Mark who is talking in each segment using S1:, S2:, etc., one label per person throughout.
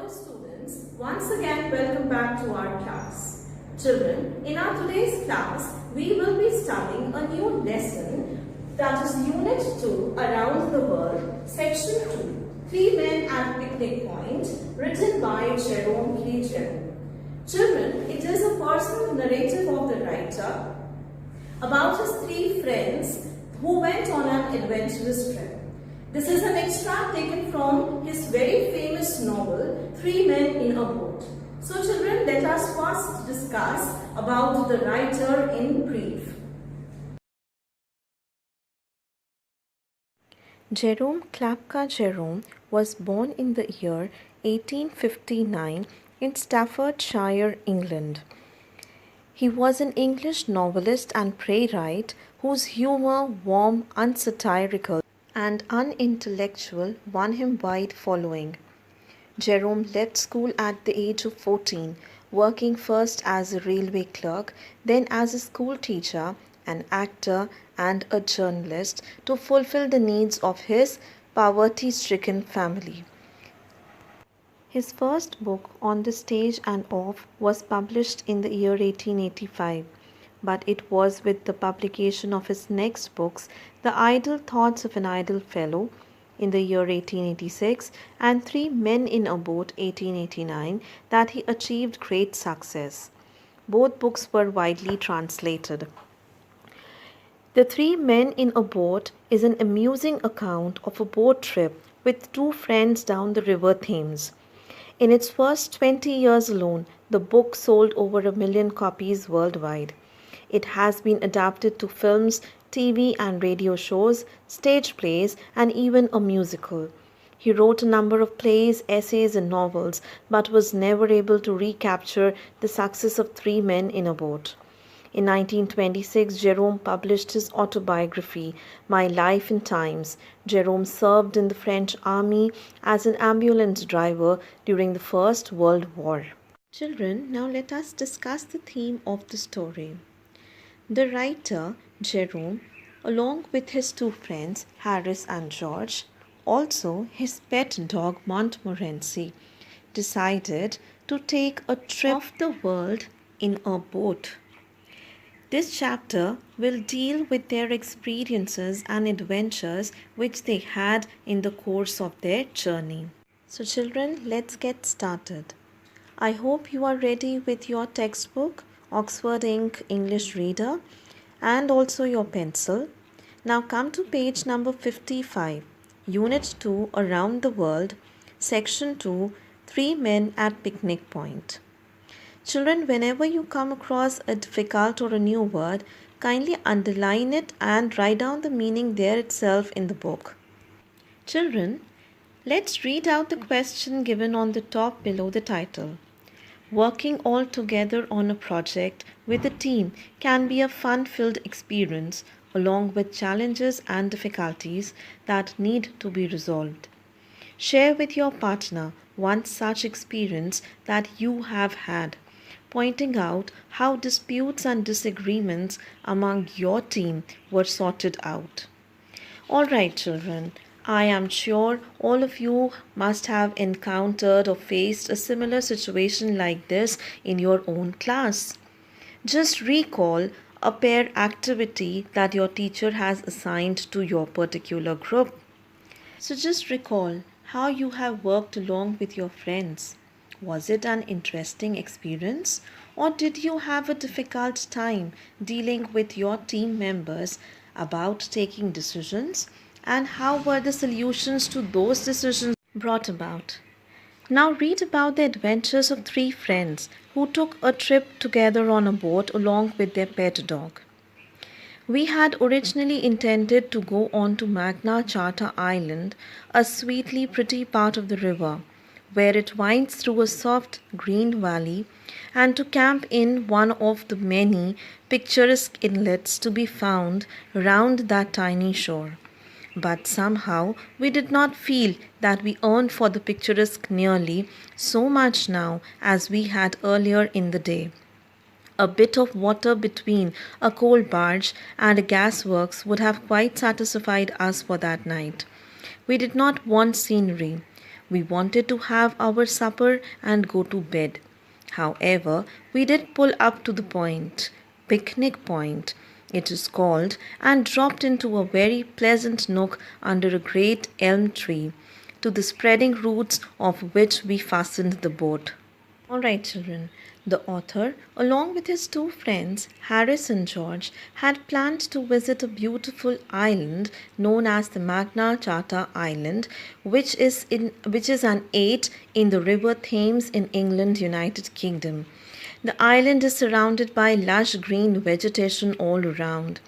S1: Hello students, once again welcome back to our class. Children, in our today's class, we will be studying a new lesson, that is Unit 2, Around the World, Section 2, Three Men at Picnic Point, written by Jerome Klapka. Children, it is a personal narrative of the writer about his three friends who went on an adventurous trip. This is an extract taken from his very famous novel, Three Men in a Boat. So children, let us first discuss about the writer in brief.
S2: Jerome Klapka Jerome was born in the year 1859 in Staffordshire, England. He was an English novelist and playwright whose humour, warm, unsatirical, and unintellectual, won him wide following. Jerome left school at the age of 14, working first as a railway clerk, then as a school teacher, an actor, and a journalist to fulfill the needs of his poverty-stricken family. His first book, On the Stage and Off, was published in the year 1885. But it was with the publication of his next books, The Idle Thoughts of an Idle Fellow, in the year 1886, and Three Men in a Boat, 1889, that he achieved great success. Both books were widely translated. The Three Men in a Boat is an amusing account of a boat trip with two friends down the River Thames. In its first 20 years alone, the book sold over 1 million copies worldwide. It has been adapted to films, TV and radio shows, stage plays, and even a musical. He wrote a number of plays, essays, and novels, but was never able to recapture the success of Three Men in a Boat. In 1926, Jerome published his autobiography, My Life in Times. Jerome served in the French army as an ambulance driver during the First World War. Children, now let us discuss the theme of the story. The writer, Jerome, along with his two friends, Harris and George, also his pet dog Montmorency, decided to take a trip of the world in a boat. This chapter will deal with their experiences and adventures which they had in the course of their journey. So children, let's get started. I hope you are ready with your textbook, Oxford Ink English Reader, and also your pencil. Now come to page number 55, Unit 2, Around the World, Section 2, Three Men at Picnic Point. Children, whenever you come across a difficult or a new word, kindly underline it and write down the meaning there itself in the book. Children, let's read out the question given on the top below the title. Working all together on a project with a team can be a fun-filled experience along with challenges and difficulties that need to be resolved. Share with your partner one such experience that you have had, pointing out how disputes and disagreements among your team were sorted out. All right, children. I am sure all of you must have encountered or faced a similar situation like this in your own class. Just recall a pair activity that your teacher has assigned to your particular group. So just recall how you have worked along with your friends. Was it an interesting experience, or did you have a difficult time dealing with your team members about taking decisions? And how were the solutions to those decisions brought about? Now read about the adventures of three friends who took a trip together on a boat along with their pet dog. We had originally intended to go on to Magna Charta Island, a sweetly pretty part of the river, where it winds through a soft green valley, and to camp in one of the many picturesque inlets to be found round that tiny shore. But somehow we did not feel that we earned for the picturesque nearly so much now as we had earlier in the day. A bit of water between a coal barge and a gasworks would have quite satisfied us for that night. We did not want scenery. We wanted to have our supper and go to bed. However, we did pull up to the point, picnic point, it is called, and dropped into a very pleasant nook under a great elm tree, to the spreading roots of which we fastened the boat. All right, children. The author, along with his two friends, Harris and George, had planned to visit a beautiful island known as the Magna Charta Island, which is an 8 in the River Thames in England, United Kingdom. The island is surrounded by lush green vegetation all around.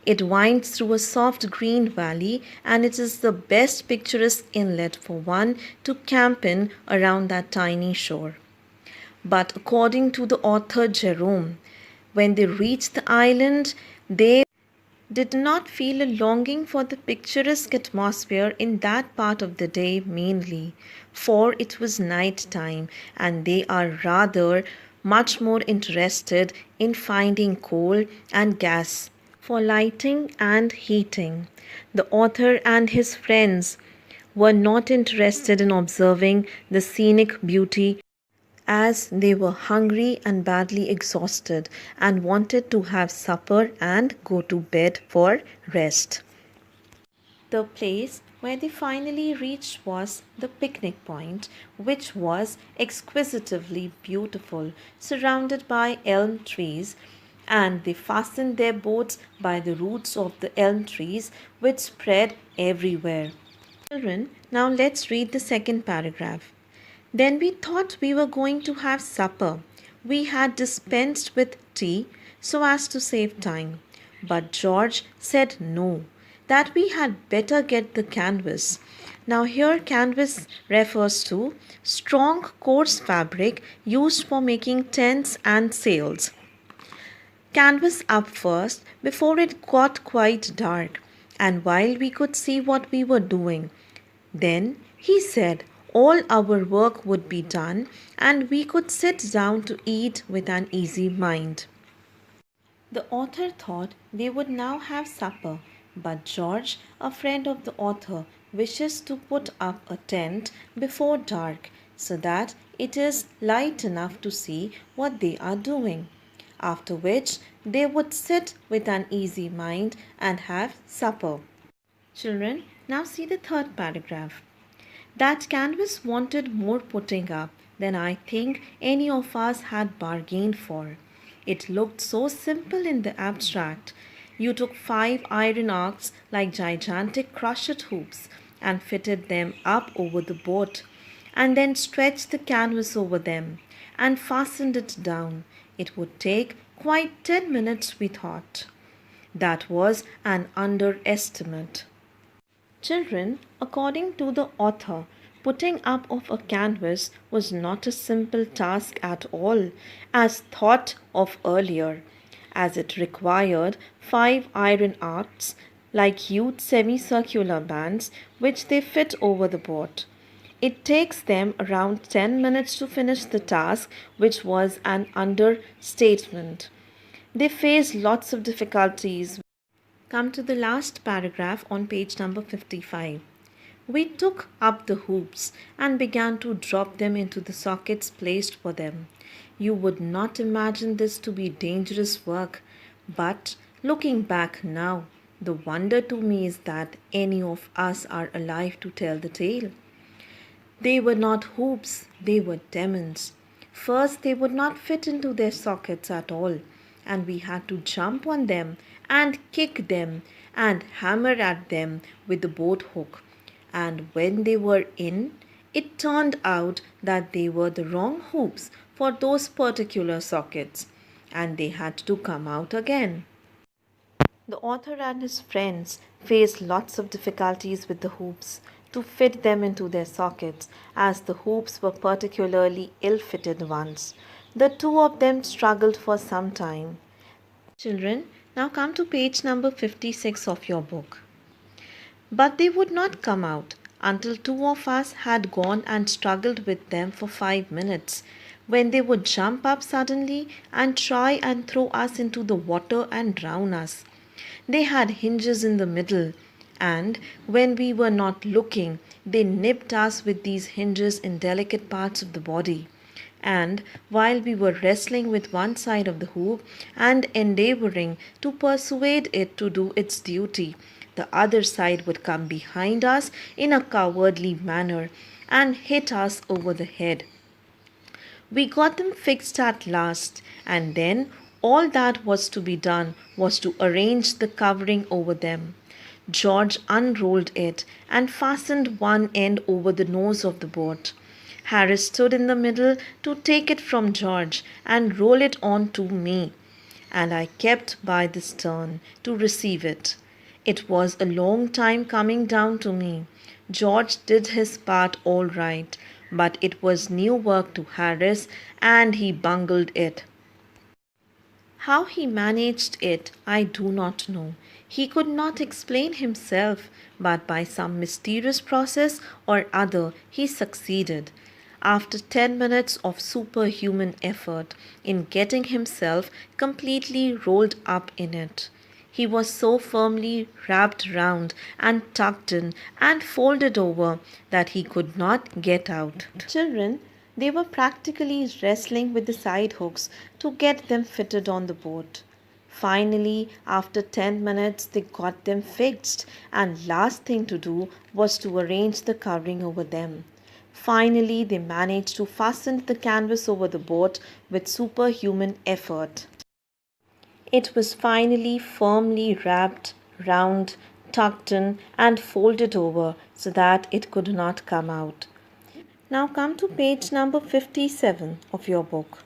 S2: It winds through a soft green valley, and it is the best picturesque inlet for one to camp in around that tiny shore. But according to the author Jerome, when they reached the island, they did not feel a longing for the picturesque atmosphere in that part of the day mainly, for it was night time and they are rather much more interested in finding coal and gas for lighting and heating. The author and his friends were not interested in observing the scenic beauty as they were hungry and badly exhausted and wanted to have supper and go to bed for rest. The place where they finally reached was the picnic point, which was exquisitely beautiful, surrounded by elm trees, and they fastened their boats by the roots of the elm trees, which spread everywhere. Children, now let's read the second paragraph. Then we thought we were going to have supper. We had dispensed with tea so as to save time. But George said no, that we had better get the canvas. Now, here canvas refers to strong, coarse fabric used for making tents and sails. Canvas up first before it got quite dark, and while we could see what we were doing. Then he said, all our work would be done and we could sit down to eat with an easy mind. The author thought they would now have supper, but George, a friend of the author, wishes to put up a tent before dark so that it is light enough to see what they are doing, after which they would sit with an easy mind and have supper. Children, now see the third paragraph. That canvas wanted more putting up than I think any of us had bargained for. It looked so simple in the abstract. You took 5 iron arcs like gigantic crochet hoops and fitted them up over the boat, and then stretched the canvas over them and fastened it down. It would take quite 10 minutes, we thought. That was an underestimate. Children, according to the author, putting up of a canvas was not a simple task at all, as thought of earlier, as it required 5 iron arcs, like huge semicircular bands, which they fit over the boat. It takes them around 10 minutes to finish the task, which was an understatement. They faced lots of difficulties. Come to the last paragraph on page number 55. We took up the hoops and began to drop them into the sockets placed for them. You would not imagine this to be dangerous work, but looking back now, the wonder to me is that any of us are alive to tell the tale. They were not hoops, they were demons. First, they would not fit into their sockets at all, and we had to jump on them and kick them and hammer at them with the boat hook. And when they were in, it turned out that they were the wrong hoops for those particular sockets, and they had to come out again. The author and his friends faced lots of difficulties with the hoops to fit them into their sockets, as the hoops were particularly ill-fitted ones. The two of them struggled for some time. Children, now come to page number 56 of your book. But they would not come out until 2 of us had gone and struggled with them for 5 minutes, when they would jump up suddenly and try and throw us into the water and drown us. They had hinges in the middle, and when we were not looking, They nipped us with these hinges in delicate parts of the body. And while we were wrestling with one side of the hoop and endeavoring to persuade it to do its duty, the other side would come behind us in a cowardly manner and hit us over the head. We got them fixed at last, and then all that was to be done was to arrange the covering over them. George unrolled it and fastened one end over the nose of the boat. Harris stood in the middle to take it from George and roll it on to me, and I kept by the stern to receive it. It was a long time coming down to me. George did his part all right, but it was new work to Harris, and he bungled it. How he managed it, I do not know. He could not explain himself, but by some mysterious process or other he succeeded. After 10 minutes of superhuman effort in getting himself completely rolled up in it, he was so firmly wrapped round and tucked in and folded over that he could not get out. Children, they were practically wrestling with the side hooks to get them fitted on the boat. Finally, after 10 minutes, they got them fixed, and last thing to do was to arrange the covering over them. Finally, they managed to fasten the canvas over the boat with superhuman effort. It was finally firmly wrapped round, tucked in, and folded over so that it could not come out. Now come to page number 57 of your book.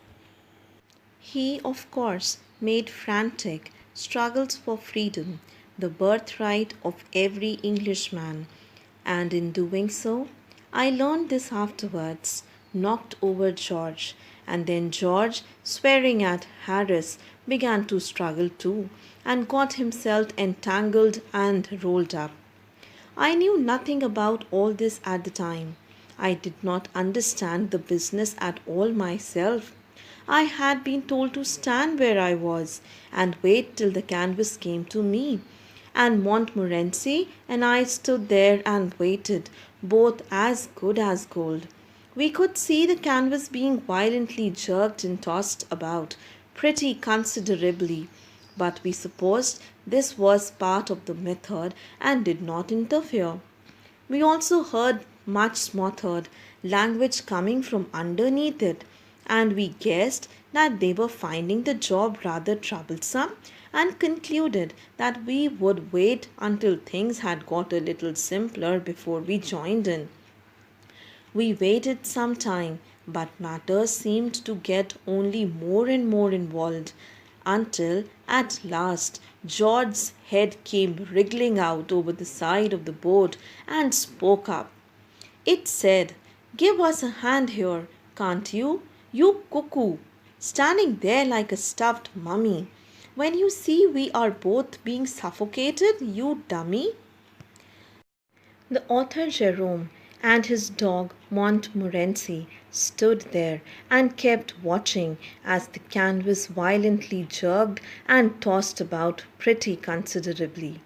S2: He, of course, made frantic struggles for freedom, the birthright of every Englishman, and in doing so, I learned this afterwards, knocked over George, and then George, swearing at Harris, began to struggle too, and got himself entangled and rolled up. I knew nothing about all this at the time. I did not understand the business at all myself. I had been told to stand where I was and wait till the canvas came to me. And Montmorency and I stood there and waited, both as good as gold. We could see the canvas being violently jerked and tossed about pretty considerably, but we supposed this was part of the method and did not interfere. We also heard much smothered language coming from underneath it, and we guessed that they were finding the job rather troublesome and concluded that we would wait until things had got a little simpler before we joined in. We waited some time, but matters seemed to get only more and more involved until at last George's head came wriggling out over the side of the boat and spoke up. It said, "Give us a hand here, can't you? You cuckoo, standing there like a stuffed mummy. When you see we are both being suffocated, you dummy." The author Jerome and his dog Montmorency stood there and kept watching as the canvas violently jerked and tossed about pretty considerably.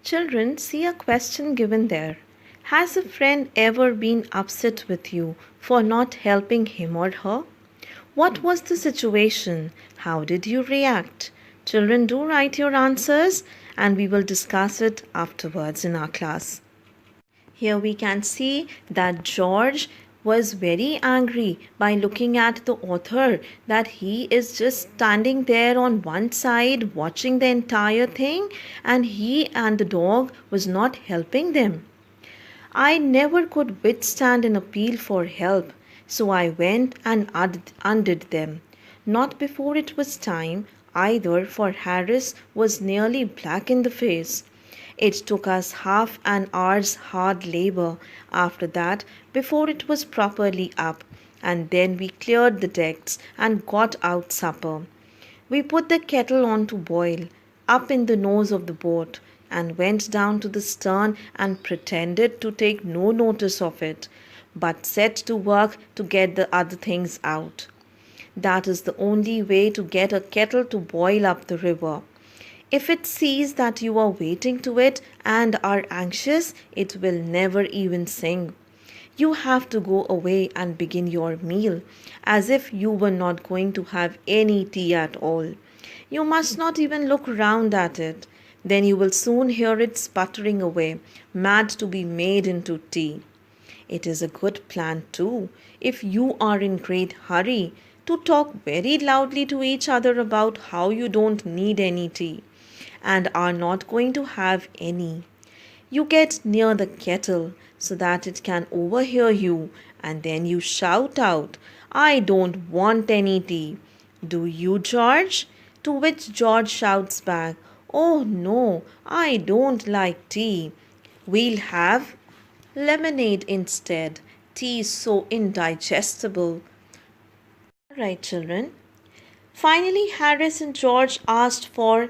S2: Children, see a question given there. Has a friend ever been upset with you for not helping him or her? What was the situation? How did you react? Children, do write your answers and we will discuss it afterwards in our class. Here we can see that George was very angry by looking at the author, that he is just standing there on one side watching the entire thing and he and the dog was not helping them. I never could withstand an appeal for help, so I went and undid them. Not before it was time either, for Harris was nearly black in the face. It took us half an hour's hard labor after that before it was properly up, and then we cleared the decks and got out supper. We put the kettle on to boil, up in the nose of the boat, and went down to the stern and pretended to take no notice of it, but set to work to get the other things out. That is the only way to get a kettle to boil up the river. If it sees that you are waiting to it and are anxious, it will never even sing. You have to go away and begin your meal as if you were not going to have any tea at all. You must not even look round at it. Then you will soon hear it sputtering away, mad to be made into tea. It is a good plan too, if you are in great hurry, to talk very loudly to each other about how you don't need any tea and are not going to have any. You get near the kettle so that it can overhear you, and then you shout out, "I don't want any tea." "Do you, George?" To which George shouts back, "Oh no, I don't like tea. We'll have lemonade instead. Tea is so indigestible." Right, children. Finally, Harris and George asked for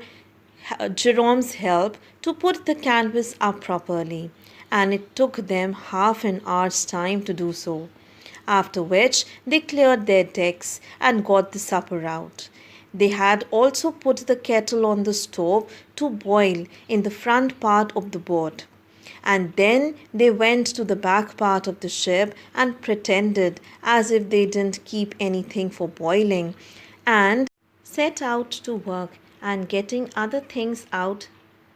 S2: Jerome's help to put the canvas up properly, and it took them half an hour's time to do so. After which, they cleared their decks and got the supper out. They had also put the kettle on the stove to boil in the front part of the boat. And then they went to the back part of the ship and pretended as if they didn't keep anything for boiling, and set out to work and getting other things out.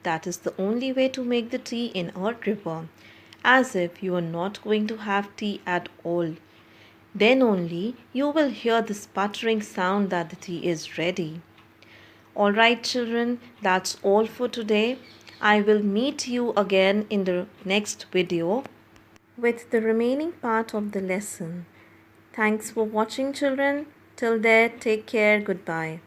S2: That is the only way to make the tea in our river, as if you are not going to have tea at all. Then only you will hear the sputtering sound that the tea is ready. All right, children, that's all for today. I will meet you again in the next video with the remaining part of the lesson. Thanks for watching, children. Till there, take care. Goodbye.